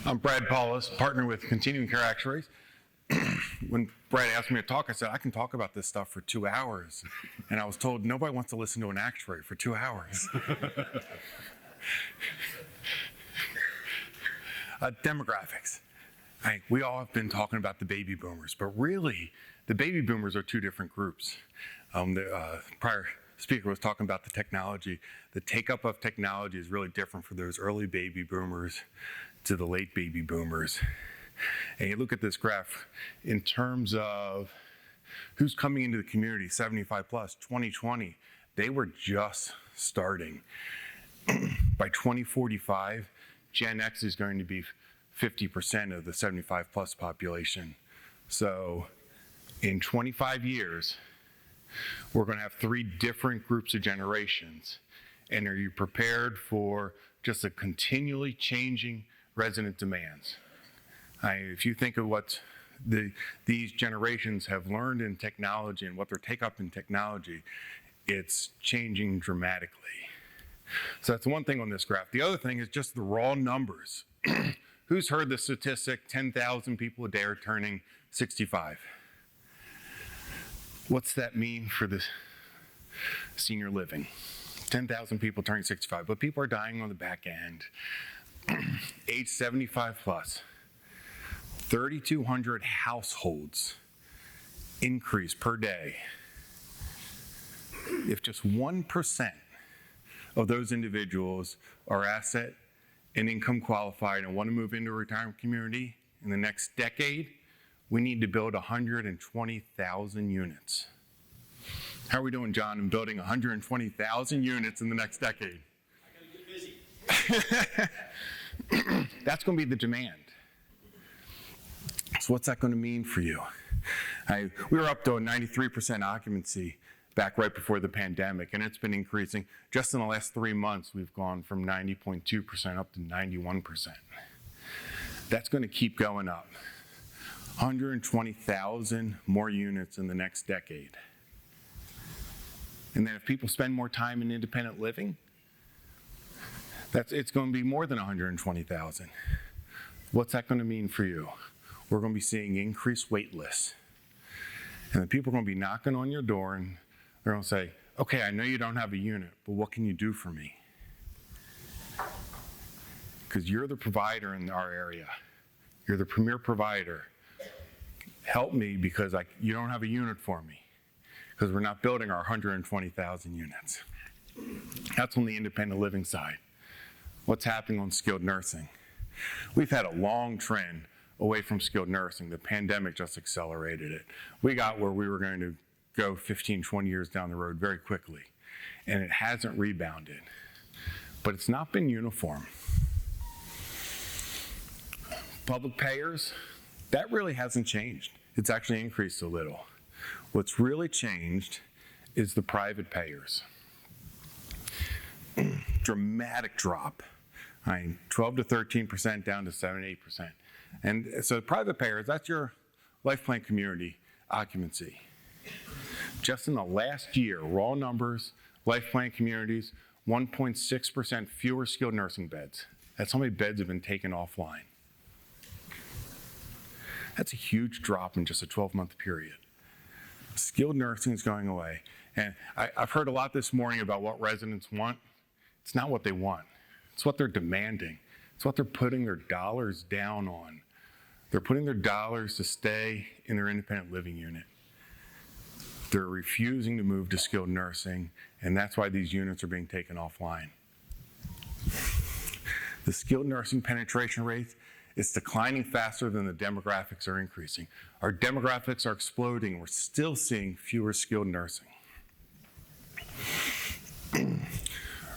I'm Brad Paulis, partner with Continuing Care Actuaries. When Brad asked me to talk, I said, I can talk about this stuff for 2 hours. And I was told, nobody wants to listen to an actuary for 2 hours. Demographics. We all have been talking about the baby boomers, but really, the baby boomers are two different groups. The prior speaker was talking about the technology. The take-up of technology is really different for those early baby boomers to the late baby boomers. And you look at this graph in terms of who's coming into the community, 75 plus, 2020, they were just starting. By 2045, Gen X is going to be 50% of the 75 plus population. So in 25 years, we're going to have 3 different groups of generations. And are you prepared for just a continually changing resident demands? If you think of what these generations have learned in technology and what their take-up in technology, it's changing dramatically. So that's one thing on this graph. The other thing is just the raw numbers. Who's heard the statistic, 10,000 people a day are turning 65? What's that mean for the senior living? 10,000 people turning 65, but people are dying on the back end. Age 75 plus, 3,200 households increase per day. If just 1% of those individuals are asset and income qualified and want to move into a retirement community in the next decade, we need to build 120,000 units. How are we doing, John, in building 120,000 units in the next decade? I gotta get busy. That's going to be the demand. So what's that going to mean for you? We were up to a 93% occupancy back right before the pandemic, and it's been increasing. Just in the last 3 months, we've gone from 90.2% up to 91%. That's going to keep going up. 120,000 more units in the next decade. And then if people spend more time in independent living, it's going to be more than 120,000. What's that going to mean for you? We're going to be seeing increased wait lists. And the people are going to be knocking on your door and they're going to say, okay, I know you don't have a unit, but what can you do for me? Because you're the provider in our area. You're the premier provider. Help me because you don't have a unit for me. Because we're not building our 120,000 units. That's on the independent living side. What's happening on skilled nursing? We've had a long trend away from skilled nursing. The pandemic just accelerated it. We got where we were going to go 15, 20 years down the road very quickly, and it hasn't rebounded. But it's not been uniform. Public payers, that really hasn't changed. It's actually increased a little. What's really changed is the private payers. Dramatic drop. 12 to 13% down to 7, 8%. And so private payers, that's your life plan community occupancy. Just in the last year, raw numbers, life plan communities, 1.6% fewer skilled nursing beds. That's how many beds have been taken offline. That's a huge drop in just a 12-month period. Skilled nursing is going away. And I've heard a lot this morning about what residents want. It's not what they want. It's what they're demanding. It's what they're putting their dollars down on. They're putting their dollars to stay in their independent living unit. They're refusing to move to skilled nursing, and that's why these units are being taken offline. The skilled nursing penetration rate is declining faster than the demographics are increasing. Our demographics are exploding. We're still seeing fewer skilled nursing.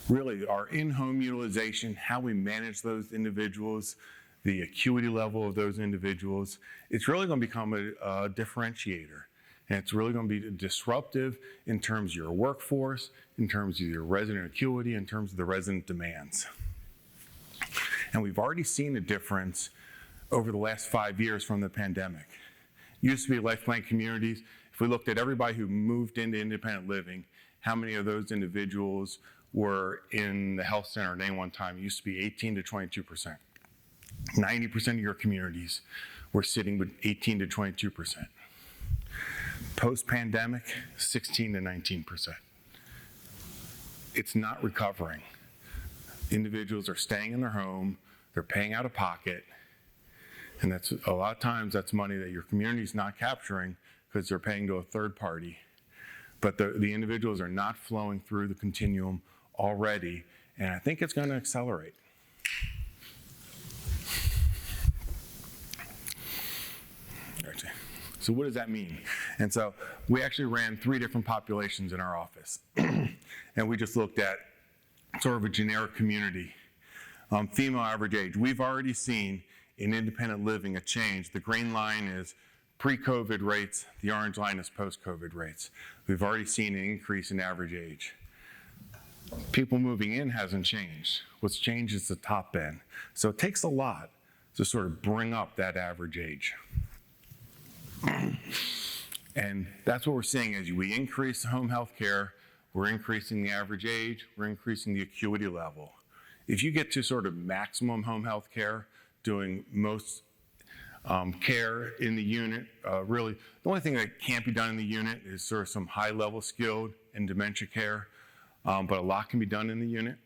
Really, our in-home utilization, how we manage those individuals, the acuity level of those individuals, it's really going to become a differentiator. And it's really going to be disruptive in terms of your workforce, in terms of your resident acuity, in terms of the resident demands. And we've already seen a difference over the last 5 years from the pandemic. Used to be life plan communities. If we looked at everybody who moved into independent living, how many of those individuals were in the health center at any one time? It used to be 18 to 22%. 90% of your communities were sitting with 18 to 22%. Post-pandemic, 16 to 19%. It's not recovering. Individuals are staying in their home, they're paying out of pocket, and that's a lot of times that's money that your community's not capturing because they're paying to a third party. But the individuals are not flowing through the continuum already, and I think it's going to accelerate. So what does that mean? And so we actually ran 3 different populations in our office. And we just looked at sort of a generic community. Female average age. We've already seen in independent living a change. The green line is pre-COVID rates. The orange line is post-COVID rates. We've already seen an increase in average age. People moving in hasn't changed. What's changed is the top end. So it takes a lot to sort of bring up that average age. And that's what we're seeing as we increase home health care, we're increasing the average age, we're increasing the acuity level. If you get to sort of maximum home health care, doing most care in the unit, really, the only thing that can't be done in the unit is sort of some high-level skilled and dementia care, but a lot can be done in the unit.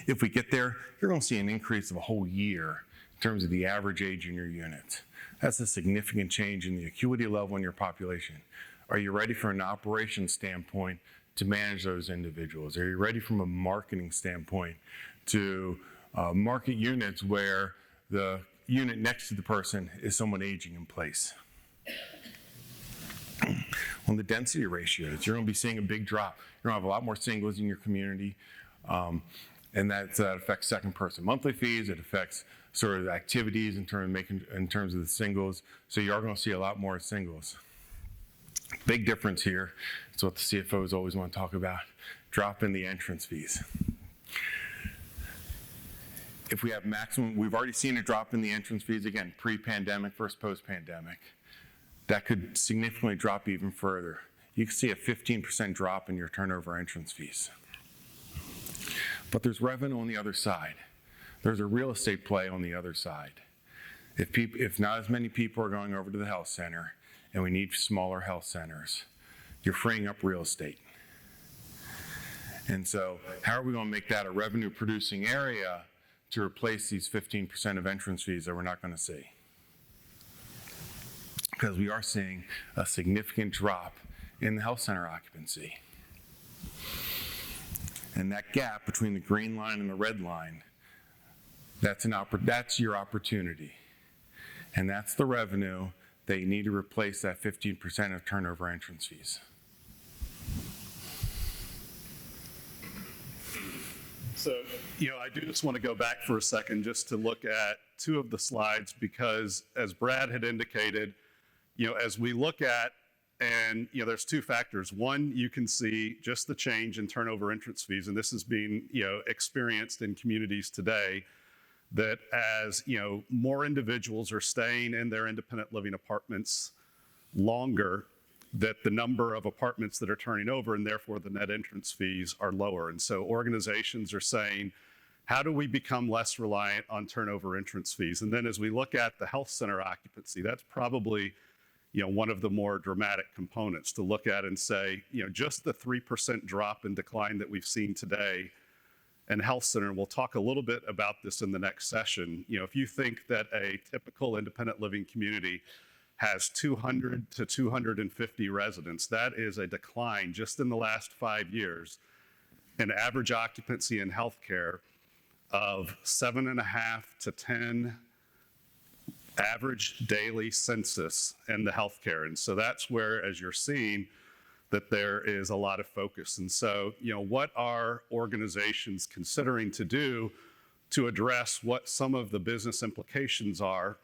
If we get there, you're going to see an increase of a whole year in terms of the average age in your unit. That's a significant change in the acuity level in your population. Are you ready from an operations standpoint to manage those individuals? Are you ready from a marketing standpoint to market units where the unit next to the person is someone aging in place? On the density ratios, you're going to be seeing a big drop. You're going to have a lot more singles in your community, and that affects second person monthly fees. It affects sort of the activities in terms of the singles. So you are going to see a lot more singles. Big difference here. It's what the CFOs always want to talk about. Drop in the entrance fees. If we have maximum, we've already seen a drop in the entrance fees, again, pre-pandemic versus post-pandemic. That could significantly drop even further. You can see a 15% drop in your turnover entrance fees. But there's revenue on the other side. There's a real estate play on the other side. If not as many people are going over to the health center, and we need smaller health centers, you're freeing up real estate. And so how are we going to make that a revenue producing area to replace these 15% of entrance fees that we're not going to see? Because we are seeing a significant drop in the health center occupancy. And that gap between the green line and the red line, that's your opportunity. And that's the revenue that you need to replace that 15% of turnover entrance fees. So, I do just want to go back for a second just to look at 2 of the slides, because as Brad had indicated, as we look at, and there's 2 factors. One, you can see just the change in turnover entrance fees, and this is being experienced in communities today, that as more individuals are staying in their independent living apartments longer, that the number of apartments that are turning over, and therefore the net entrance fees, are lower. And so organizations are saying, how do we become less reliant on turnover entrance fees? And then as we look at the health center occupancy, that's probably one of the more dramatic components to look at and say, just the 3% drop in decline that we've seen today in health center, and we'll talk a little bit about this in the next session. If you think that a typical independent living community has 200 to 250 residents, that is a decline just in the last 5 years in average occupancy in healthcare of 7.5 to 10 average daily census in the healthcare. And so that's where, as you're seeing, that there is a lot of focus. And so, what are organizations considering to do to address what some of the business implications are?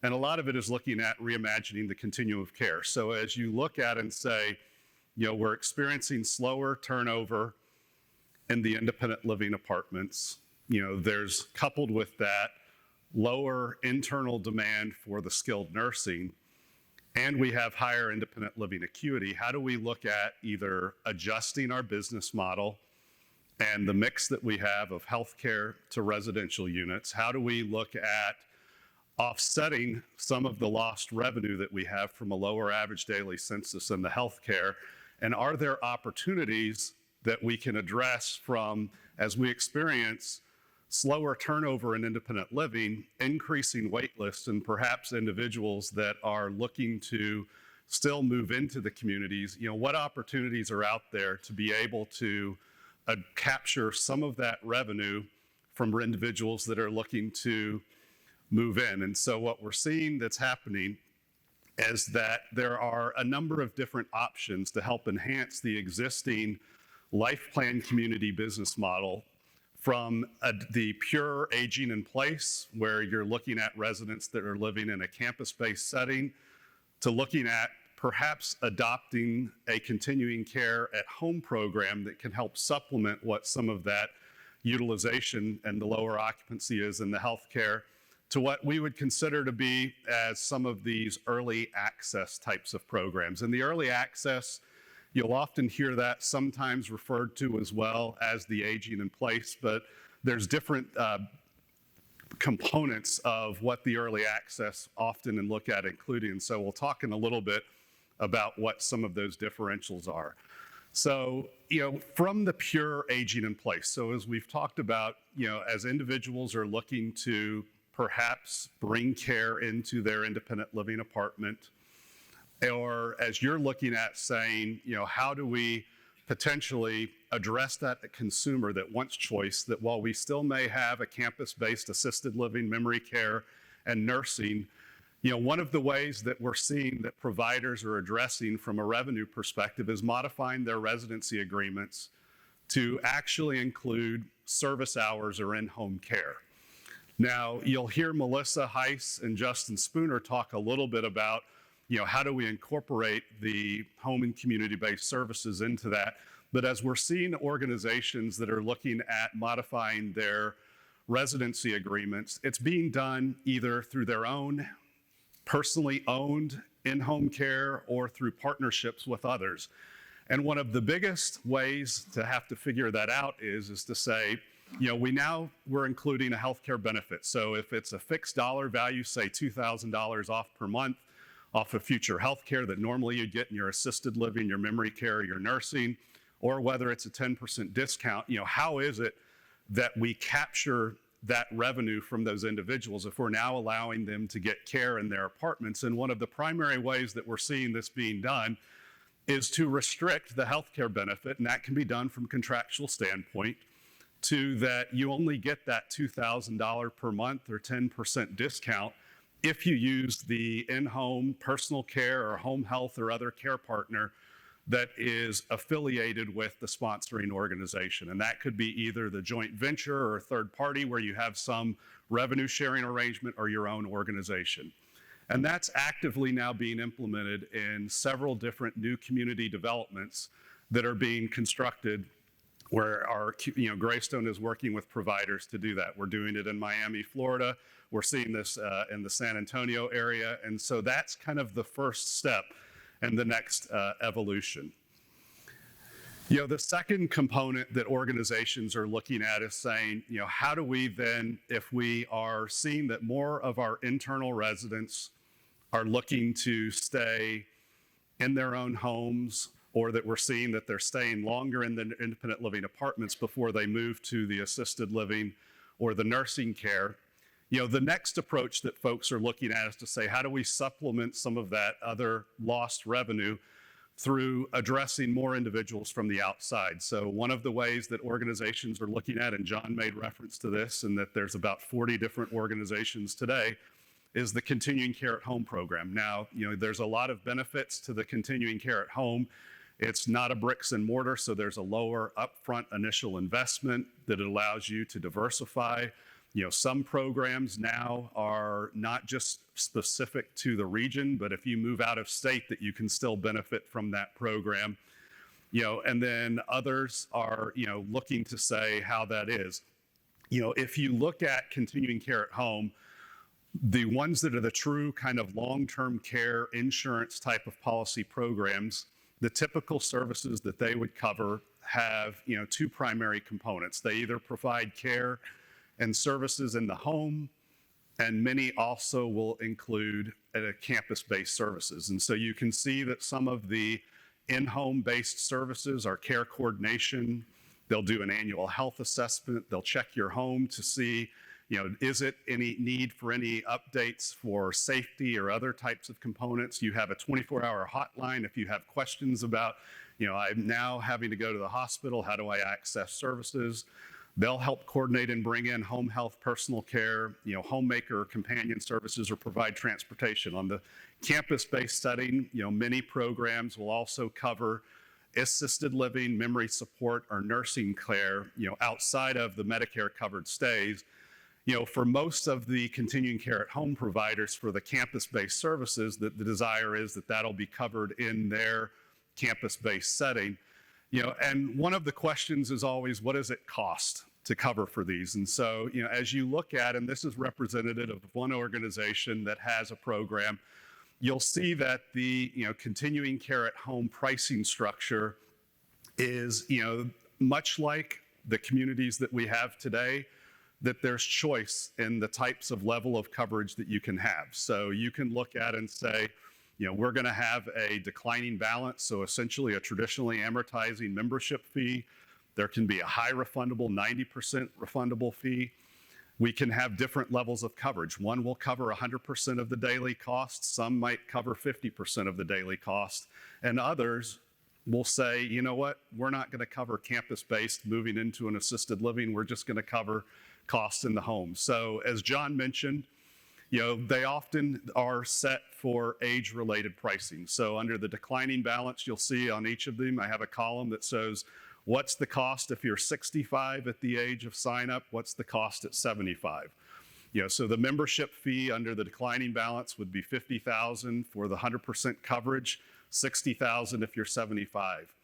And a lot of it is looking at reimagining the continuum of care. So as you look at and say, we're experiencing slower turnover in the independent living apartments, there's coupled with that lower internal demand for the skilled nursing, and we have higher independent living acuity. How do we look at either adjusting our business model and the mix that we have of healthcare to residential units? How do we look at offsetting some of the lost revenue that we have from a lower average daily census in the healthcare? And are there opportunities that we can address from, as we experience slower turnover in independent living, increasing wait lists, and perhaps individuals that are looking to still move into the communities? What opportunities are out there to be able to capture some of that revenue from individuals that are looking to move in? And so what we're seeing that's happening is that there are a number of different options to help enhance the existing life plan community business model, from the pure aging in place, where you're looking at residents that are living in a campus-based setting, to looking at perhaps adopting a continuing care at home program that can help supplement what some of that utilization and the lower occupancy is in the healthcare, to what we would consider to be as some of these early access types of programs. And the early access, you'll often hear that sometimes referred to as well as the aging in place, but there's different components of what the early access often and look at including. And so we'll talk in a little bit about what some of those differentials are. So, from the pure aging in place. So as we've talked about, as individuals are looking to perhaps bring care into their independent living apartment, or as you're looking at saying, how do we potentially address that consumer that wants choice, that while we still may have a campus-based assisted living, memory care, and nursing, one of the ways that we're seeing that providers are addressing from a revenue perspective is modifying their residency agreements to actually include service hours or in-home care. Now, you'll hear Melissa Heiss and Justin Spooner talk a little bit about how do we incorporate the home and community-based services into that? But as we're seeing organizations that are looking at modifying their residency agreements, it's being done either through their own personally owned in-home care or through partnerships with others. And one of the biggest ways to have to figure that out is to say, we're including a healthcare benefit. So if it's a fixed dollar value, say $2,000 off per month, off of future health care that normally you'd get in your assisted living, your memory care, your nursing, or whether it's a 10% discount, how is it that we capture that revenue from those individuals if we're now allowing them to get care in their apartments? And one of the primary ways that we're seeing this being done is to restrict the healthcare benefit, and that can be done from contractual standpoint, to that you only get that $2,000 per month or 10% discount if you use the in-home personal care or home health or other care partner that is affiliated with the sponsoring organization. And that could be either the joint venture or a third party where you have some revenue sharing arrangement, or your own organization. And that's actively now being implemented in several different new community developments that are being constructed, where our, Greystone is working with providers to do that. We're doing it in Miami, Florida. We're seeing this in the San Antonio area. And so that's kind of the first step in the next evolution. The second component that organizations are looking at is saying, how do we then, if we are seeing that more of our internal residents are looking to stay in their own homes, or that we're seeing that they're staying longer in the independent living apartments before they move to the assisted living or the nursing care, the next approach that folks are looking at is to say, how do we supplement some of that other lost revenue through addressing more individuals from the outside? So one of the ways that organizations are looking at, and John made reference to this, and that there's about 40 different organizations today, is the continuing care at home program. Now, there's a lot of benefits to the continuing care at home. It's not a bricks and mortar, so there's a lower upfront initial investment that allows you to diversify. Some programs now are not just specific to the region, but if you move out of state, that you can still benefit from that program. And then others are, looking to say how that is. If you look at continuing care at home, the ones that are the true kind of long-term care insurance type of policy programs, the typical services that they would cover have, two primary components. They either provide care and services in the home, and many also will include campus-based services. And so you can see that some of the in-home based services are care coordination. They'll do an annual health assessment. They'll check your home to see, is it any need for any updates for safety or other types of components? You have a 24-hour hotline if you have questions about, I'm now having to go to the hospital. How do I access services? They'll help coordinate and bring in home health, personal care, homemaker, companion services, or provide transportation. On the campus-based setting, many programs will also cover assisted living, memory support, or nursing care, outside of the Medicare covered stays. For most of the continuing care at home providers for the campus-based services, the desire is that that'll be covered in their campus-based setting. And one of the questions is always, what does it cost to cover for these? And so, as you look at, and this is representative of one organization that has a program, you'll see that the, continuing care at home pricing structure is, much like the communities that we have today, that there's choice in the types of level of coverage that you can have. So you can look at and say, we're going to have a declining balance, so essentially a traditionally amortizing membership fee. There can be a high refundable, 90% refundable fee. We can have different levels of coverage. One will cover 100% of the daily cost. Some might cover 50% of the daily cost. And others will say, you know what, we're not going to cover campus-based moving into an assisted living. We're just going to cover costs in the home. So as John mentioned, they often are set for age-related pricing. So under the declining balance, you'll see on each of them, I have a column that says, what's the cost if you're 65 at the age of sign up? What's the cost at 75? So the membership fee under the declining balance would be $50,000 for the 100% coverage, $60,000 if you're 75.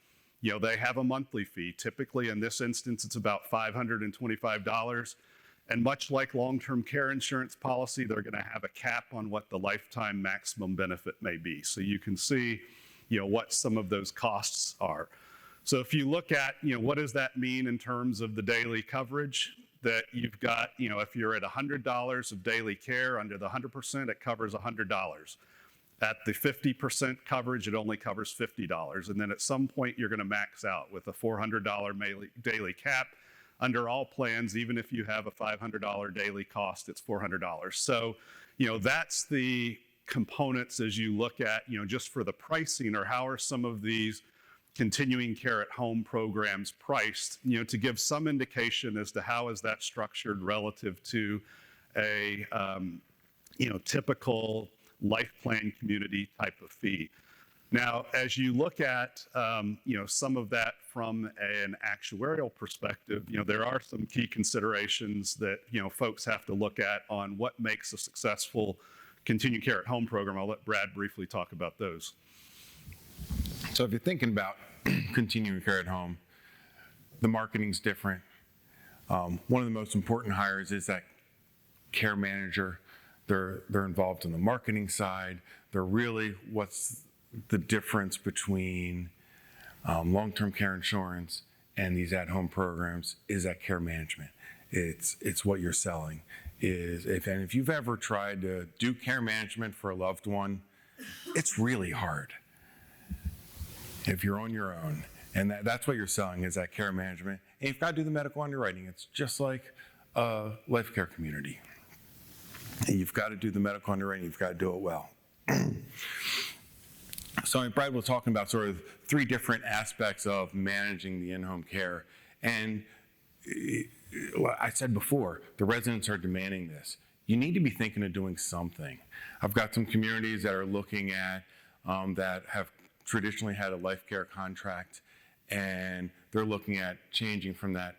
They have a monthly fee. Typically, in this instance, it's about $525. And much like long-term care insurance policy, they're going to have a cap on what the lifetime maximum benefit may be. So you can see, what some of those costs are. So if you look at, what does that mean in terms of the daily coverage that you've got, if you're at $100 of daily care under the 100%, it covers $100. At the 50% coverage, it only covers $50. And then at some point, you're going to max out with a $400 daily cap. Under all plans, even if you have a $500 daily cost, it's $400. So, that's the components as you look at, just for the pricing, or how are some of these continuing care at home programs priced, to give some indication as to how is that structured relative to a, typical life plan community type of fee. Now, as you look at, some of that from an actuarial perspective, there are some key considerations that, folks have to look at on what makes a successful continuing care at home program. I'll let Brad briefly talk about those. So if you're thinking about continuing care at home, the marketing's different. One of the most important hires is that care manager. They're involved in the marketing side. They're really what's the difference between long-term care insurance and these at-home programs is that care management. It's what you're selling. If you've ever tried to do care management for a loved one, it's really hard. If you're on your own, and that's what you're selling is that care management. And you've got to do the medical underwriting. It's just like a life care community. And you've got to do the medical underwriting. You've got to do it well. So Brad was talking about sort of three different aspects of managing the in-home care. And I said before, the residents are demanding this. You need to be thinking of doing something. I've got some communities that are looking at, that have traditionally had a life care contract, and they're looking at changing from that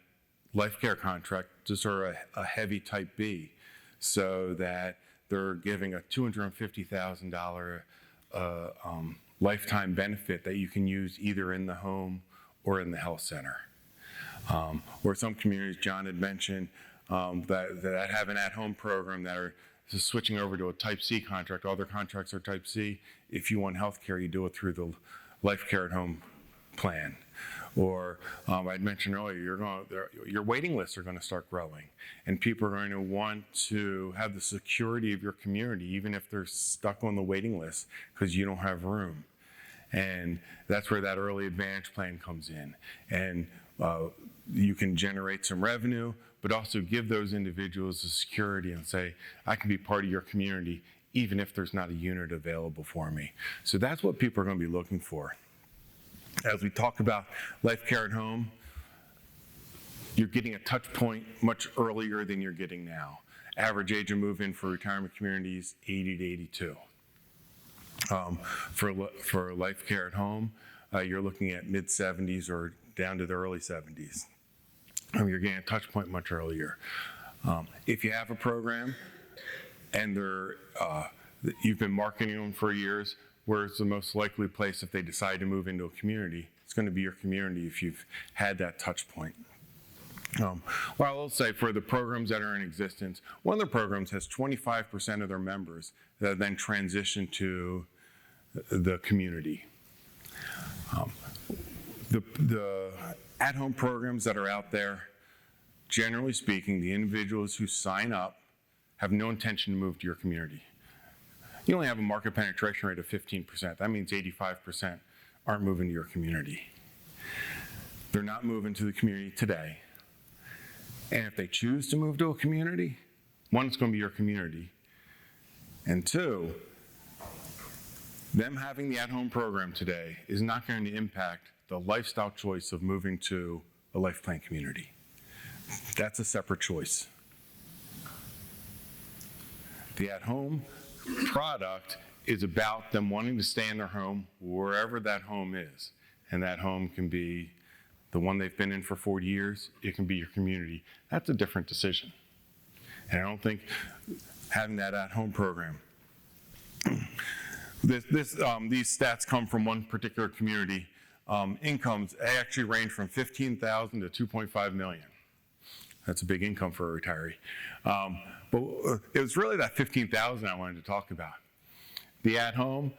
life care contract to sort of a heavy type B, so that they're giving a $250,000 lifetime benefit that you can use either in the home or in the health center. Or some communities, John had mentioned, that have an at-home program that are switching over to a Type C contract. All their contracts are Type C. If you want health care, you do it through the Life Care at Home plan. Or I'd mentioned earlier, your waiting lists are going to start growing, and people are going to want to have the security of your community, even if they're stuck on the waiting list because you don't have room. And that's where that early advantage plan comes in. And you can generate some revenue, but also give those individuals the security and say, I can be part of your community, even if there's not a unit available for me. So that's what people are going to be looking for. As we talk about life care at home, you're getting a touch point much earlier than you're getting now. Average age of move-in for retirement communities, 80 to 82. For life care at home, you're looking at mid-70s or down to the early 70s. You're getting a touch point much earlier. If you have a program and you've been marketing them for years, where's the most likely place if they decide to move into a community? It's going to be your community if you've had that touch point. Well, I will say for the programs that are in existence, one of the programs has 25% of their members that then transition to the community. The at-home programs that are out there, generally speaking, the individuals who sign up have no intention to move to your community. You only have a market penetration rate of 15%. That means 85% aren't moving to your community. They're not moving to the community today. And if they choose to move to a community, one, it's going to be your community. And two, them having the at-home program today is not going to impact the lifestyle choice of moving to a life plan community. That's a separate choice. The at-home product is about them wanting to stay in their home wherever that home is. And that home can be the one they've been in for 40 years. It can be your community. That's a different decision. And I don't think having that at-home program. These stats come from one particular community. Incomes actually range from $15,000 to $2.5 million. That's a big income for a retiree. But it was really that $15,000 I wanted to talk about. The at-home,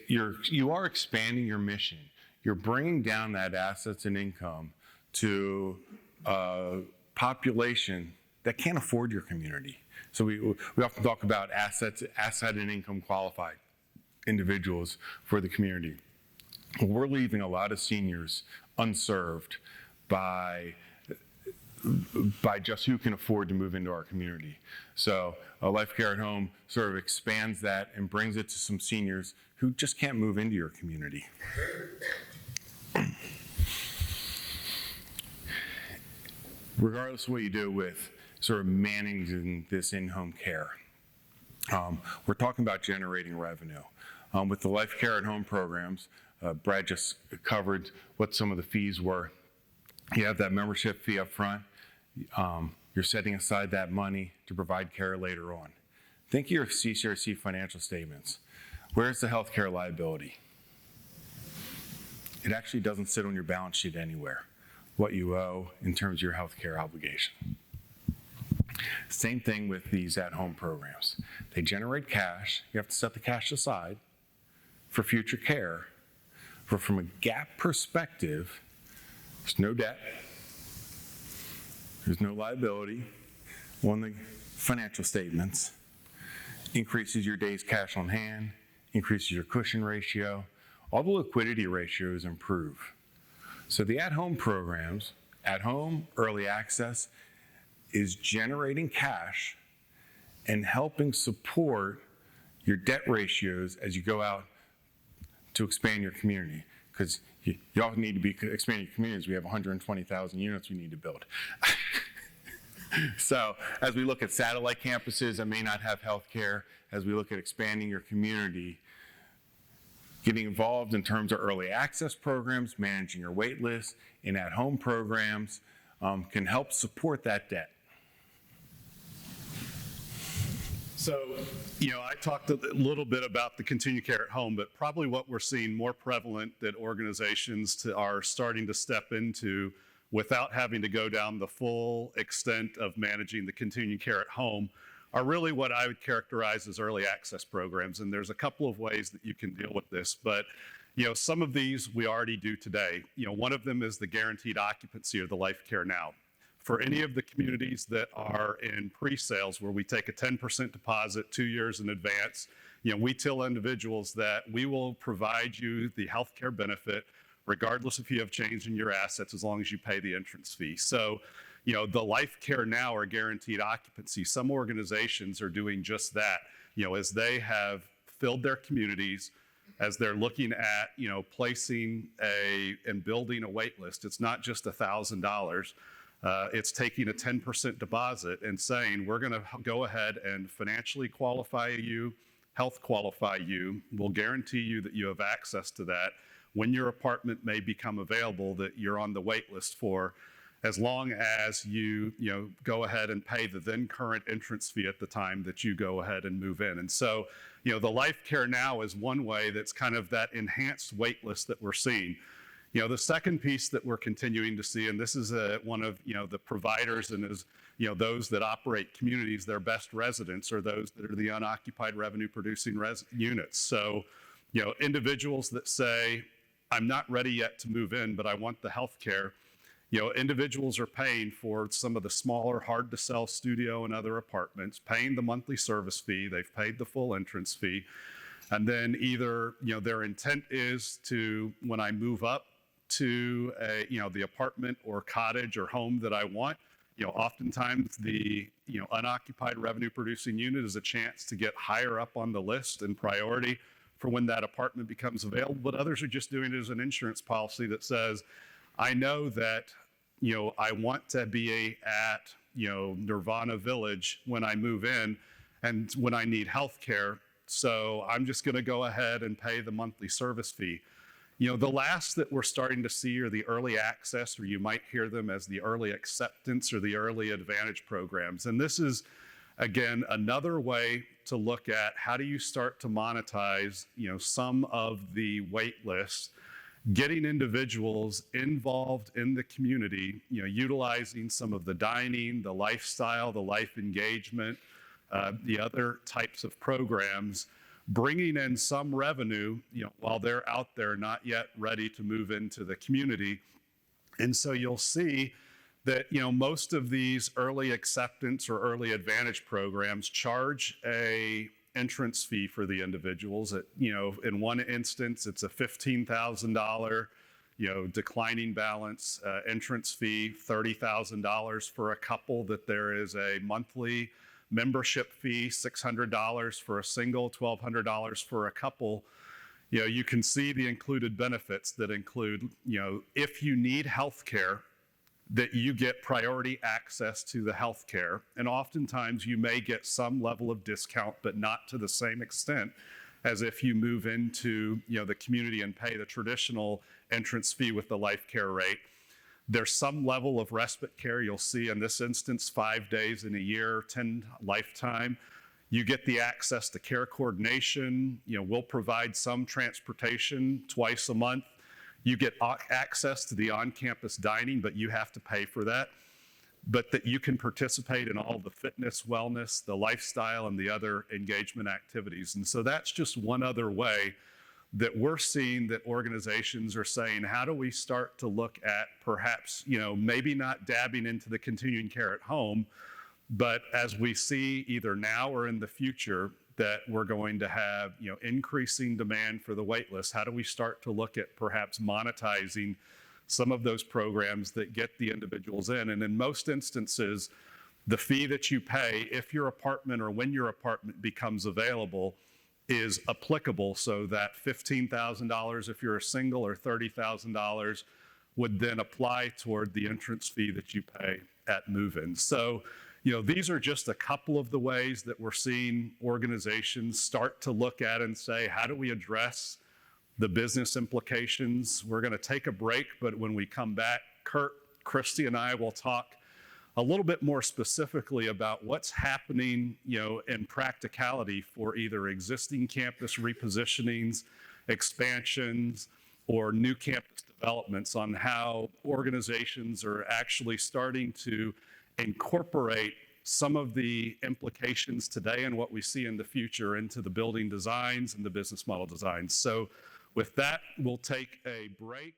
you are expanding your mission. You're bringing down that assets and income to a population that can't afford your community. So we often talk about asset and income qualified individuals for the community. We're leaving a lot of seniors unserved by just who can afford to move into our community. So Life Care at Home sort of expands that and brings it to some seniors who just can't move into your community. Regardless of what you do with sort of managing this in-home care, we're talking about generating revenue. With the Life Care at Home programs, Brad just covered what some of the fees were. You have that membership fee up front. You're setting aside that money to provide care later on. Think of your CCRC financial statements. Where's the healthcare liability? It actually doesn't sit on your balance sheet anywhere, what you owe in terms of your healthcare obligation. Same thing with these at-home programs. They generate cash. You have to set the cash aside for future care. But from a GAAP perspective, there's no debt. There's no liability on the financial statements. Increases your days cash on hand, increases your cushion ratio. All the liquidity ratios improve. So the at-home programs, at-home, early access, is generating cash and helping support your debt ratios as you go out to expand your community. Because you all need to be expanding your communities. We have 120,000 units we need to build. So as we look at satellite campuses that may not have health care, as we look at expanding your community, getting involved in terms of early access programs, managing your wait list, and at-home programs can help support that debt. So, I talked a little bit about the continued care at home, but probably what we're seeing more prevalent that organizations are starting to step into without having to go down the full extent of managing the continued care at home are really what I would characterize as early access programs. And there's a couple of ways that you can deal with this, but Some of these we already do today. One of them is the guaranteed occupancy or the Life Care Now. For any of the communities that are in pre-sales where we take a 10% deposit 2 years in advance, we tell individuals that we will provide you the health care benefit regardless if you have change in your assets as long as you pay the entrance fee. So, the Life Care Now or guaranteed occupancy, some organizations are doing just that, as they have filled their communities, as they're looking at, placing and building a wait list. It's not just $1,000. It's taking a 10% deposit and saying, we're going to go ahead and financially qualify you, health qualify you. We'll guarantee you that you have access to that when your apartment may become available that you're on the wait list for, as long as you go ahead and pay the then current entrance fee at the time that you go ahead and move in. And so, the Life Care Now is one way that's kind of that enhanced wait list that we're seeing. The second piece that we're continuing to see, and this is one of the providers and is those that operate communities, their best residents are those that are the unoccupied revenue producing units. So, individuals that say, I'm not ready yet to move in, but I want the health care. Individuals are paying for some of the smaller, hard to sell studio and other apartments, paying the monthly service fee. They've paid the full entrance fee. And then either, their intent is to, when I move up to the apartment or cottage or home that I want, oftentimes the, unoccupied revenue producing unit is a chance to get higher up on the list and priority for when that apartment becomes available. But others are just doing it as an insurance policy that says, I know that, I want to be at, Nirvana Village when I move in and when I need health care. So I'm just going to go ahead and pay the monthly service fee. The last that we're starting to see are the early access, or you might hear them as the early acceptance or the early advantage programs. And this is, again, another way to look at how do you start to monetize, some of the wait lists, getting individuals involved in the community, utilizing some of the dining, the lifestyle, the life engagement, the other types of programs, bringing in some revenue, while they're out there not yet ready to move into the community. And so you'll see that, most of these early acceptance or early advantage programs charge a entrance fee for the individuals. In one instance, it's a $15,000, declining balance entrance fee, $30,000 for a couple, that there is a monthly membership fee, $600 for a single, $1,200 for a couple. You can see the included benefits that include, if you need health care, that you get priority access to the health care. And oftentimes you may get some level of discount, but not to the same extent as if you move into the community and pay the traditional entrance fee with the Life Care rate. There's some level of respite care. You'll see in this instance, 5 days in a year, 10 lifetime. You get the access to care coordination. We'll provide some transportation twice a month. You get access to the on-campus dining, but you have to pay for that. But that you can participate in all the fitness, wellness, the lifestyle, and the other engagement activities. And so that's just one other way that we're seeing that organizations are saying, how do we start to look at perhaps, maybe not dabbing into the continuing care at home, but as we see either now or in the future, that we're going to have, increasing demand for the wait list. How do we start to look at perhaps monetizing some of those programs that get the individuals in? And in most instances, the fee that you pay if your apartment or when your apartment becomes available is applicable, so that $15,000 if you're a single or $30,000 would then apply toward the entrance fee that you pay at move-in. So, these are just a couple of the ways that we're seeing organizations start to look at and say, how do we address the business implications? We're going to take a break, but when we come back, Kurt, Christy, and I will talk a little bit more specifically about what's happening, in practicality for either existing campus repositionings, expansions, or new campus developments, on how organizations are actually starting to incorporate some of the implications today and what we see in the future into the building designs and the business model designs. So With that, we'll take a break.